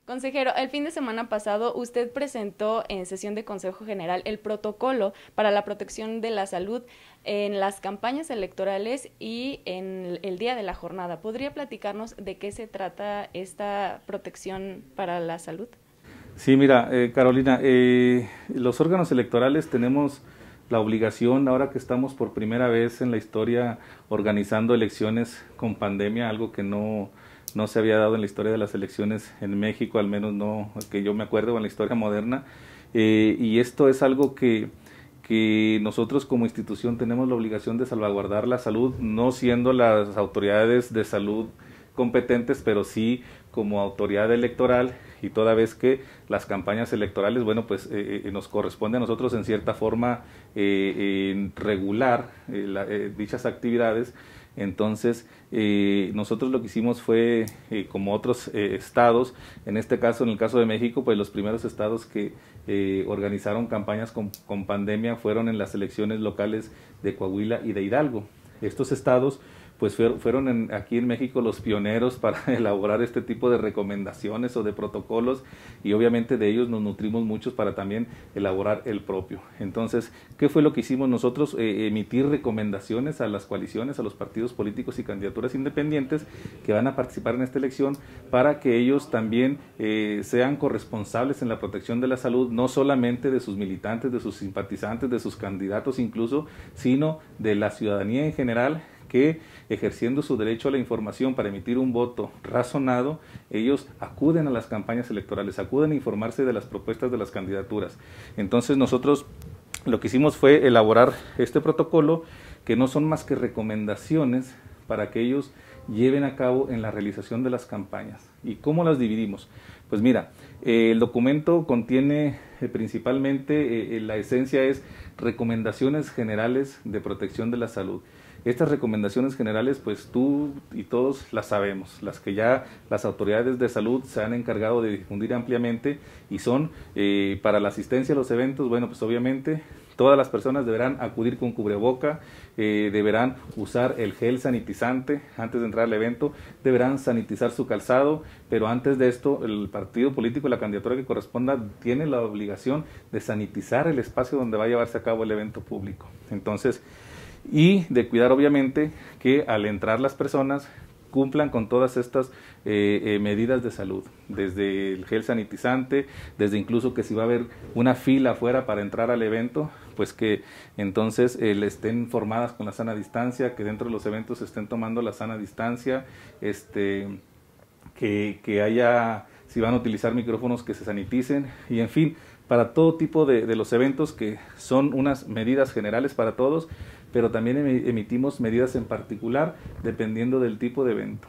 Consejero, el fin de semana pasado usted presentó en sesión de Consejo General el protocolo para la protección de la salud en las campañas electorales y en el día de la jornada. ¿Podría platicarnos de qué se trata esta protección para la salud? Sí, mira, Carolina, los órganos electorales tenemos la obligación, ahora que estamos por primera vez en la historia organizando elecciones con pandemia, algo que no se había dado en la historia de las elecciones en México, al menos no que yo me acuerdo en la historia moderna, y esto es algo que nosotros como institución tenemos la obligación de salvaguardar la salud, no siendo las autoridades de salud competentes, pero sí como autoridad electoral, y toda vez que las campañas electorales, bueno, pues nos corresponde a nosotros en cierta forma regular dichas actividades. Entonces, nosotros lo que hicimos fue, como otros estados, en este caso, en el caso de México, pues los primeros estados que organizaron campañas con pandemia fueron en las elecciones locales de Coahuila y de Hidalgo. Estos estados pues fueron aquí en México los pioneros para elaborar este tipo de recomendaciones o de protocolos, y obviamente de ellos nos nutrimos muchos para también elaborar el propio. Entonces, ¿qué fue lo que hicimos nosotros? Emitir recomendaciones a las coaliciones, a los partidos políticos y candidaturas independientes que van a participar en esta elección, para que ellos también sean corresponsables en la protección de la salud, no solamente de sus militantes, de sus simpatizantes, de sus candidatos incluso, sino de la ciudadanía en general, que ejerciendo su derecho a la información para emitir un voto razonado, ellos acuden a las campañas electorales, acuden a informarse de las propuestas de las candidaturas. Entonces nosotros lo que hicimos fue elaborar este protocolo, que no son más que recomendaciones para que ellos lleven a cabo en la realización de las campañas. ¿Y cómo las dividimos? Pues mira, el documento contiene principalmente, la esencia es recomendaciones generales de protección de la salud. Estas recomendaciones generales, pues tú y todos las sabemos, las que ya las autoridades de salud se han encargado de difundir ampliamente, y son para la asistencia a los eventos. Bueno, pues obviamente todas las personas deberán acudir con cubreboca, deberán usar el gel sanitizante antes de entrar al evento, deberán sanitizar su calzado, pero antes de esto el partido político, la candidatura que corresponda, tiene la obligación de sanitizar el espacio donde va a llevarse a cabo el evento público. Entonces, y de cuidar obviamente que al entrar las personas cumplan con todas estas medidas de salud, desde el gel sanitizante, desde incluso que si va a haber una fila afuera para entrar al evento, pues que entonces estén formadas con la sana distancia, que dentro de los eventos estén tomando la sana distancia, que haya, si van a utilizar micrófonos, que se saniticen, y en fin, para todo tipo de los eventos, que son unas medidas generales para todos, pero también emitimos medidas en particular dependiendo del tipo de evento.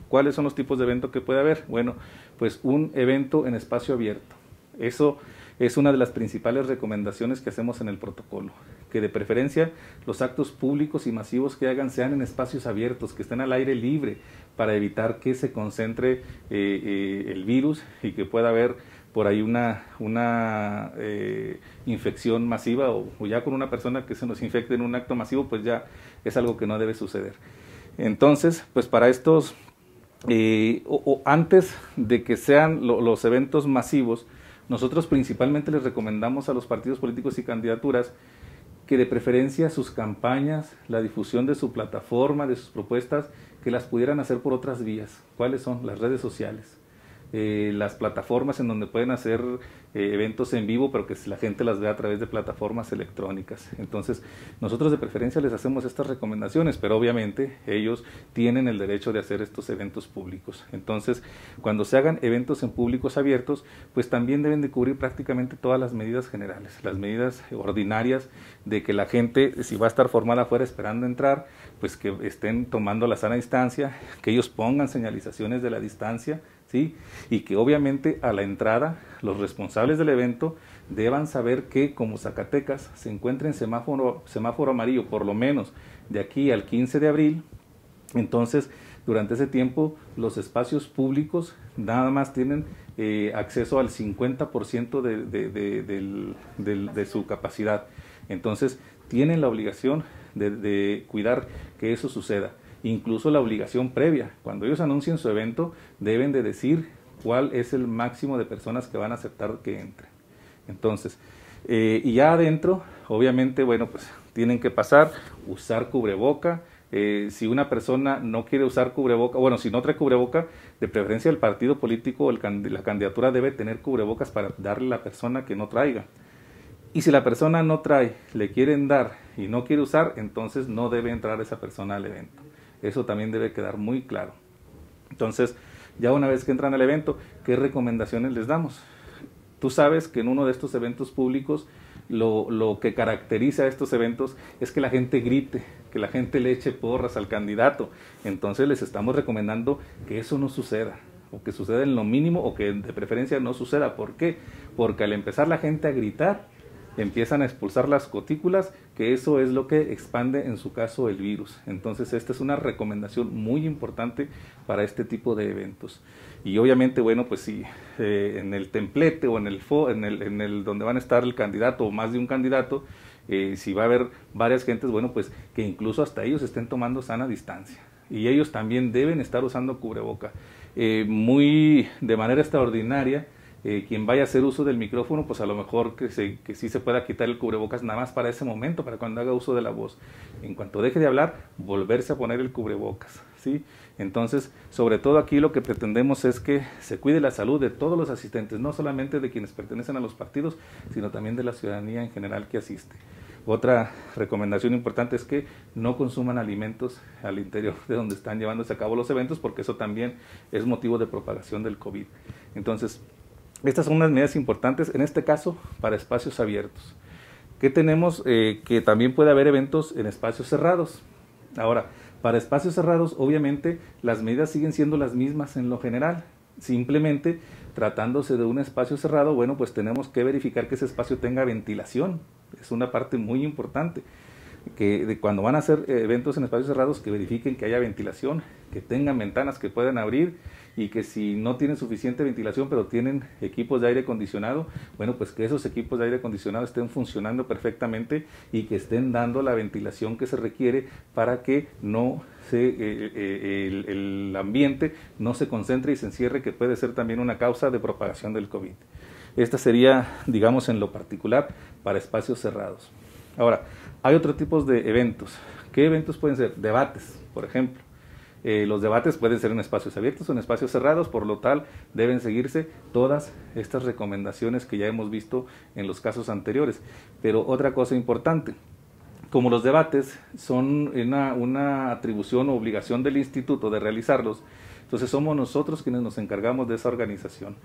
¿Cuáles son los tipos de evento que puede haber? Bueno, pues un evento en espacio abierto. Eso es una de las principales recomendaciones que hacemos en el protocolo, que de preferencia los actos públicos y masivos que hagan sean en espacios abiertos, que estén al aire libre, para evitar que se concentre el virus y que pueda haber por ahí una infección masiva, o ya con una persona que se nos infecte en un acto masivo, pues ya es algo que no debe suceder. Entonces, pues para estos, antes de que sean los eventos masivos, nosotros principalmente les recomendamos a los partidos políticos y candidaturas que de preferencia sus campañas, la difusión de su plataforma, de sus propuestas, que las pudieran hacer por otras vías. ¿Cuáles son? Las redes sociales. Las plataformas en donde pueden hacer eventos en vivo, pero que la gente las vea a través de plataformas electrónicas. Entonces, nosotros de preferencia les hacemos estas recomendaciones, pero obviamente ellos tienen el derecho de hacer estos eventos públicos. Entonces, cuando se hagan eventos en públicos abiertos, pues también deben de cubrir prácticamente todas las medidas generales, las medidas ordinarias de que la gente, si va a estar formada afuera esperando entrar, pues que estén tomando la sana distancia, que ellos pongan señalizaciones de la distancia, ¿sí? Y que obviamente a la entrada los responsables del evento deban saber que como Zacatecas se encuentra en semáforo amarillo por lo menos de aquí al 15 de abril, entonces durante ese tiempo los espacios públicos nada más tienen acceso al 50% de su capacidad. Entonces tienen la obligación de cuidar que eso suceda. Incluso la obligación previa, cuando ellos anuncien su evento, deben de decir cuál es el máximo de personas que van a aceptar que entre. Entonces, y ya adentro, obviamente, bueno, pues tienen que pasar, usar cubreboca. Si una persona no quiere usar cubreboca, bueno, si no trae cubreboca, de preferencia el partido político o la candidatura debe tener cubrebocas para darle a la persona que no traiga. Y si la persona no trae, le quieren dar y no quiere usar, entonces no debe entrar esa persona al evento. Eso también debe quedar muy claro. Entonces, ya una vez que entran al evento, ¿qué recomendaciones les damos? Tú sabes que en uno de estos eventos públicos, lo que caracteriza a estos eventos es que la gente grite, que la gente le eche porras al candidato. Entonces les estamos recomendando que eso no suceda, o que suceda en lo mínimo, o que de preferencia no suceda. ¿Por qué? Porque al empezar la gente a gritar, empiezan a expulsar las gotículas, que eso es lo que expande en su caso el virus. Entonces esta es una recomendación muy importante para este tipo de eventos. Y obviamente, bueno, pues si en el templete o en el donde van a estar el candidato o más de un candidato, si va a haber varias gentes, bueno, pues que incluso hasta ellos estén tomando sana distancia. Y ellos también deben estar usando cubreboca. Muy de manera extraordinaria, quien vaya a hacer uso del micrófono, pues a lo mejor que sí se pueda quitar el cubrebocas nada más para ese momento, para cuando haga uso de la voz. En cuanto deje de hablar, volverse a poner el cubrebocas, ¿sí? Entonces, sobre todo aquí lo que pretendemos es que se cuide la salud de todos los asistentes, no solamente de quienes pertenecen a los partidos, sino también de la ciudadanía en general que asiste. Otra recomendación importante es que no consuman alimentos al interior de donde están llevándose a cabo los eventos, porque eso también es motivo de propagación del COVID. Entonces, estas son unas medidas importantes, en este caso, para espacios abiertos. ¿Qué tenemos? Que también puede haber eventos en espacios cerrados. Ahora, para espacios cerrados, obviamente, las medidas siguen siendo las mismas en lo general. Simplemente, tratándose de un espacio cerrado, bueno, pues tenemos que verificar que ese espacio tenga ventilación. Es una parte muy importante. Que cuando van a hacer eventos en espacios cerrados, que verifiquen que haya ventilación, que tengan ventanas que puedan abrir, y que si no tienen suficiente ventilación pero tienen equipos de aire acondicionado, bueno, pues que esos equipos de aire acondicionado estén funcionando perfectamente y que estén dando la ventilación que se requiere para que no el ambiente no se concentre y se encierre, que puede ser también una causa de propagación del COVID. Esta sería, digamos, en lo particular para espacios cerrados. Ahora, hay otros tipos de eventos. ¿Qué eventos pueden ser? Debates, por ejemplo. Los debates pueden ser en espacios abiertos o en espacios cerrados, por lo tal deben seguirse todas estas recomendaciones que ya hemos visto en los casos anteriores. Pero otra cosa importante, como los debates son una atribución o obligación del instituto de realizarlos, entonces somos nosotros quienes nos encargamos de esa organización.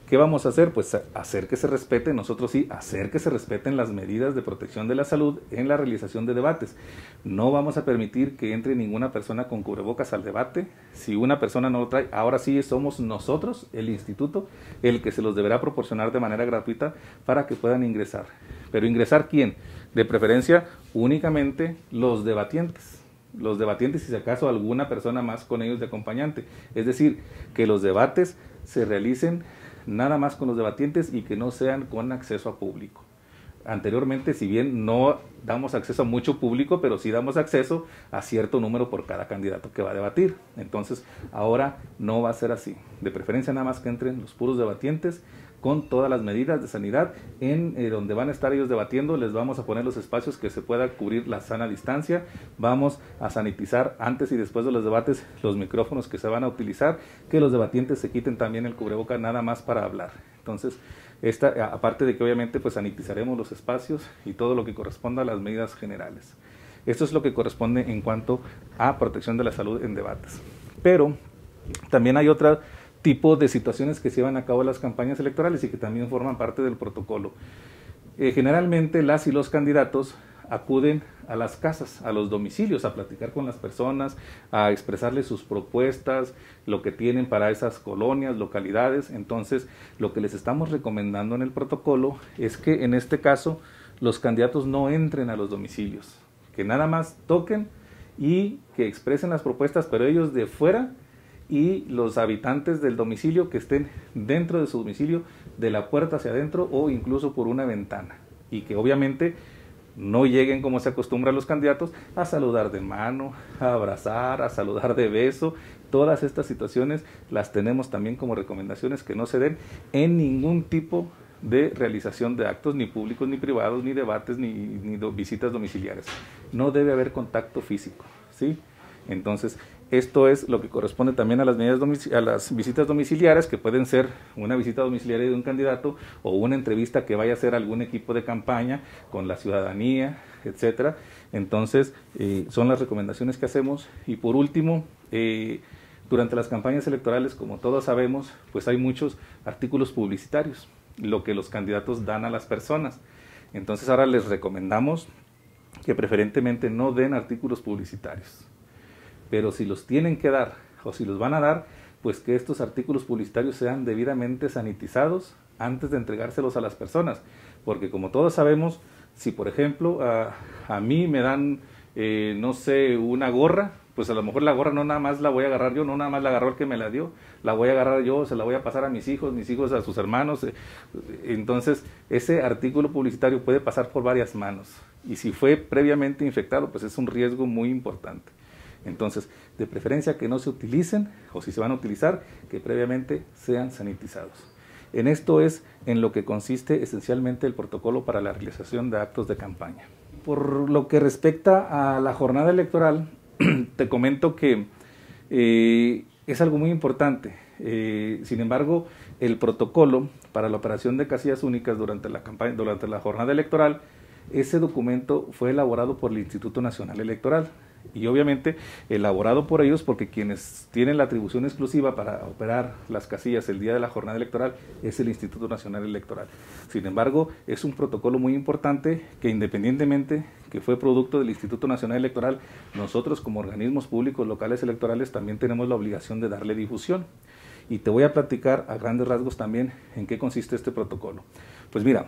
¿Qué vamos a hacer? Pues hacer que se respeten, nosotros sí, hacer que se respeten las medidas de protección de la salud en la realización de debates. No vamos a permitir que entre ninguna persona con cubrebocas al debate. Si una persona no lo trae, ahora sí somos nosotros, el instituto, el que se los deberá proporcionar de manera gratuita para que puedan ingresar. ¿Pero ingresar quién? De preferencia únicamente los debatientes. Los debatientes y si acaso alguna persona más con ellos de acompañante. Es decir, que los debates se realicen nada más con los debatientes y que no sean con acceso a público. Anteriormente, si bien no damos acceso a mucho público, pero sí damos acceso a cierto número por cada candidato que va a debatir. Entonces, ahora no va a ser así. De preferencia nada más que entren los puros debatientes con todas las medidas de sanidad. En donde van a estar ellos debatiendo, les vamos a poner los espacios que se pueda cubrir la sana distancia. Vamos a sanitizar antes y después de los debates los micrófonos que se van a utilizar, que los debatientes se quiten también el cubreboca nada más para hablar. Entonces, aparte de que obviamente pues sanitizaremos los espacios y todo lo que corresponda a las medidas generales. Esto es lo que corresponde en cuanto a protección de la salud en debates. Pero también hay otro tipo de situaciones que se llevan a cabo en las campañas electorales y que también forman parte del protocolo. Generalmente las y los candidatos acuden a las casas, a los domicilios, a platicar con las personas, a expresarles sus propuestas, lo que tienen para esas colonias, localidades. Entonces, lo que les estamos recomendando en el protocolo es que en este caso los candidatos no entren a los domicilios, que nada más toquen y que expresen las propuestas, pero ellos de fuera, y los habitantes del domicilio que estén dentro de su domicilio, de la puerta hacia adentro o incluso por una ventana, y que obviamente No lleguen como se acostumbra a los candidatos a saludar de mano, a abrazar, a saludar de beso. Todas estas situaciones las tenemos también como recomendaciones que no se den en ningún tipo de realización de actos, ni públicos, ni privados, ni debates, ni visitas domiciliares. No debe haber contacto físico, ¿sí? Entonces, esto es lo que corresponde también a las visitas domiciliares, que pueden ser una visita domiciliaria de un candidato o una entrevista que vaya a hacer algún equipo de campaña con la ciudadanía, etcétera. Entonces, son las recomendaciones que hacemos. Y por último, durante las campañas electorales, como todos sabemos, pues hay muchos artículos publicitarios, lo que los candidatos dan a las personas. Entonces, ahora les recomendamos que preferentemente no den artículos publicitarios. Pero si los tienen que dar o si los van a dar, pues que estos artículos publicitarios sean debidamente sanitizados antes de entregárselos a las personas. Porque como todos sabemos, si por ejemplo a mí me dan, no sé, una gorra, pues a lo mejor la gorra no nada más la voy a agarrar yo, no nada más la agarró el que me la dio, la voy a agarrar yo, se la voy a pasar a mis hijos a sus hermanos. Entonces ese artículo publicitario puede pasar por varias manos. Y si fue previamente infectado, pues es un riesgo muy importante. Entonces, de preferencia que no se utilicen, o si se van a utilizar, que previamente sean sanitizados. En esto es en lo que consiste esencialmente el protocolo para la realización de actos de campaña. Por lo que respecta a la jornada electoral, te comento que es algo muy importante. Sin embargo, el protocolo para la operación de casillas únicas durante la jornada electoral, ese documento fue elaborado por el Instituto Nacional Electoral. Y obviamente elaborado por ellos, porque quienes tienen la atribución exclusiva para operar las casillas el día de la jornada electoral es el Instituto Nacional Electoral. Sin embargo, es un protocolo muy importante que, independientemente que fue producto del Instituto Nacional Electoral, nosotros como organismos públicos locales electorales también tenemos la obligación de darle difusión. Y te voy a platicar a grandes rasgos también en qué consiste este protocolo. Pues mira,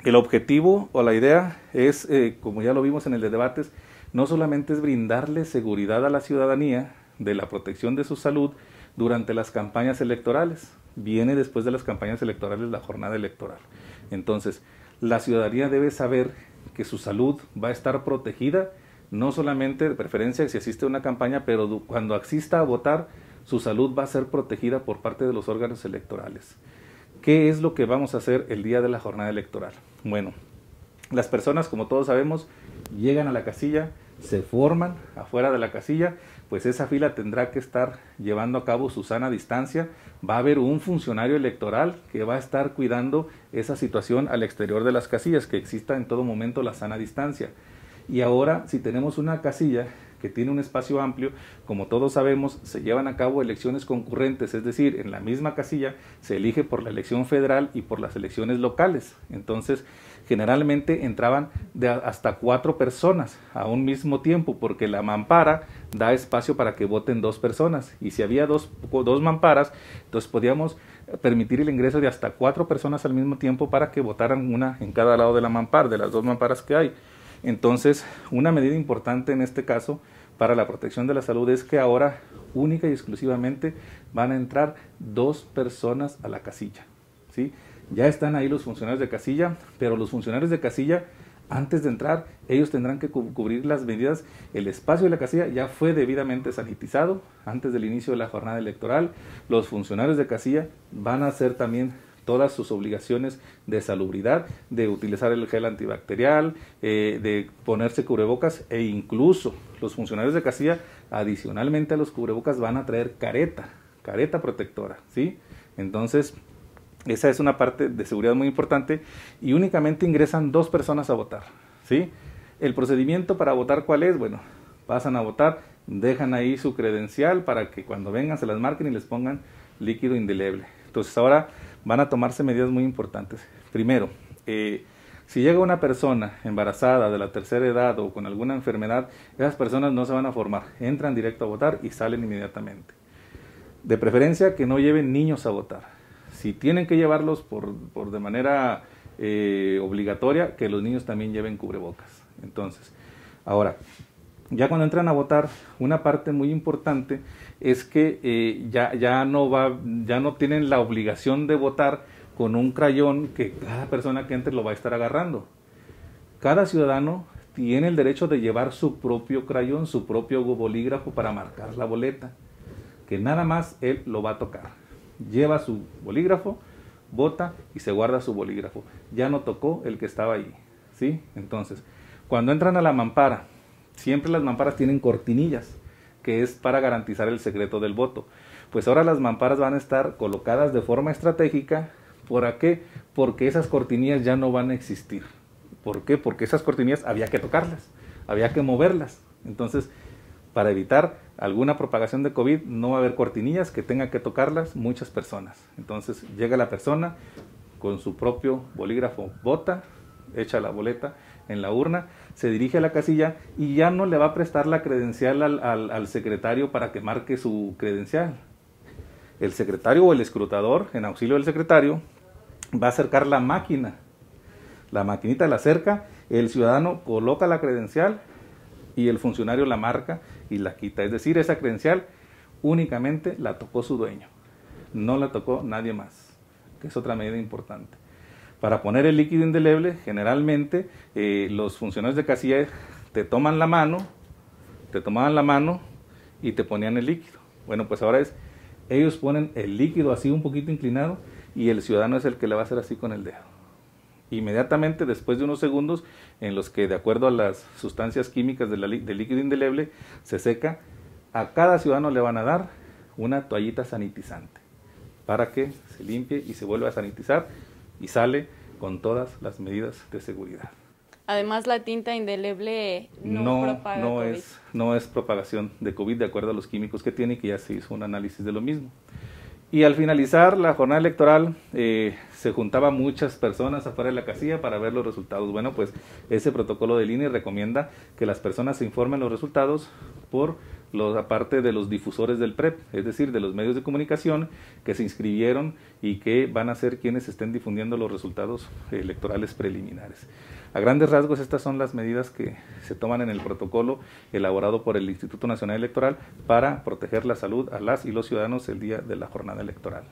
el objetivo o la idea es, como ya lo vimos en el de debates, no solamente es brindarle seguridad a la ciudadanía de la protección de su salud durante las campañas electorales. Viene después de las campañas electorales la jornada electoral. Entonces, la ciudadanía debe saber que su salud va a estar protegida, no solamente de preferencia si asiste a una campaña, pero cuando asista a votar, su salud va a ser protegida por parte de los órganos electorales. ¿Qué es lo que vamos a hacer el día de la jornada electoral? Bueno, las personas, como todos sabemos, llegan a la casilla, se forman afuera de la casilla, pues esa fila tendrá que estar llevando a cabo su sana distancia. Va a haber un funcionario electoral que va a estar cuidando esa situación al exterior de las casillas, que exista en todo momento la sana distancia. Y ahora, si tenemos una casilla que tiene un espacio amplio, como todos sabemos, se llevan a cabo elecciones concurrentes, es decir, en la misma casilla se elige por la elección federal y por las elecciones locales. Entonces, generalmente entraban hasta 4 personas a un mismo tiempo, porque la mampara da espacio para que voten 2 personas, y si había dos mamparas, entonces podíamos permitir el ingreso de hasta 4 personas al mismo tiempo para que votaran una en cada lado de la mampara, de las 2 mamparas que hay. Entonces, una medida importante en este caso para la protección de la salud es que ahora única y exclusivamente van a entrar 2 personas a la casilla, ¿sí? Ya están ahí los funcionarios de casilla, pero los funcionarios de casilla, antes de entrar, ellos tendrán que cubrir las medidas. El espacio de la casilla ya fue debidamente sanitizado antes del inicio de la jornada electoral. Los funcionarios de casilla van a hacer también todas sus obligaciones de salubridad, de utilizar el gel antibacterial, de ponerse cubrebocas, e incluso los funcionarios de casilla, adicionalmente a los cubrebocas, van a traer careta protectora, ¿sí? Entonces, esa es una parte de seguridad muy importante, y únicamente ingresan 2 personas a votar, ¿sí? El procedimiento para votar, ¿cuál es? Bueno, pasan a votar, dejan ahí su credencial para que cuando vengan se las marquen y les pongan líquido indeleble. Entonces ahora van a tomarse medidas muy importantes. Primero, si llega una persona embarazada de la tercera edad o con alguna enfermedad, esas personas no se van a formar, entran directo a votar y salen inmediatamente. De preferencia que no lleven niños a votar. Si tienen que llevarlos de manera obligatoria, que los niños también lleven cubrebocas. Entonces, ahora, ya cuando entran a votar, una parte muy importante es que ya no tienen la obligación de votar con un crayón que cada persona que entre lo va a estar agarrando. cada ciudadano tiene el derecho de llevar su propio crayón, su propio bolígrafo para marcar la boleta, que nada más él lo va a tocar. Lleva su bolígrafo, vota y se guarda su bolígrafo. Ya no tocó el que estaba ahí, ¿sí? Entonces, cuando entran a la mampara, siempre las mamparas tienen cortinillas, que es para garantizar el secreto del voto. Pues ahora las mamparas van a estar colocadas de forma estratégica. ¿Por qué? Porque esas cortinillas ya no van a existir. ¿Por qué? Porque esas cortinillas había que tocarlas, había que moverlas. Entonces, para evitar alguna propagación de COVID, no va a haber cortinillas que tengan que tocarlas muchas personas. Entonces, llega la persona con su propio bolígrafo, vota, echa la boleta en la urna, se dirige a la casilla y ya no le va a prestar la credencial al secretario para que marque su credencial. El secretario o el escrutador, en auxilio del secretario, va a acercar la máquina. La maquinita la acerca, el ciudadano coloca la credencial y el funcionario la marca y la quita. Es decir, esa credencial únicamente la tocó su dueño, no la tocó nadie más, que es otra medida importante. Para poner el líquido indeleble, generalmente los funcionarios de casilla te tomaban la mano y te ponían el líquido. Bueno, pues ahora ellos ponen el líquido así un poquito inclinado y el ciudadano es el que le va a hacer así con el dedo. Inmediatamente después de unos segundos en los que de acuerdo a las sustancias químicas del líquido indeleble se seca, a cada ciudadano le van a dar una toallita sanitizante para que se limpie y se vuelva a sanitizar y sale con todas las medidas de seguridad. Además, la tinta indeleble no propaga COVID. No es propagación de COVID de acuerdo a los químicos que tiene, que ya se hizo un análisis de lo mismo. Y al finalizar la jornada electoral se juntaban muchas personas afuera de la casilla para ver los resultados. Bueno, pues ese protocolo del INE recomienda que las personas se informen los resultados por aparte de los difusores del PREP, es decir, de los medios de comunicación que se inscribieron y que van a ser quienes estén difundiendo los resultados electorales preliminares. A grandes rasgos, estas son las medidas que se toman en el protocolo elaborado por el Instituto Nacional Electoral para proteger la salud a las y los ciudadanos el día de la jornada electoral.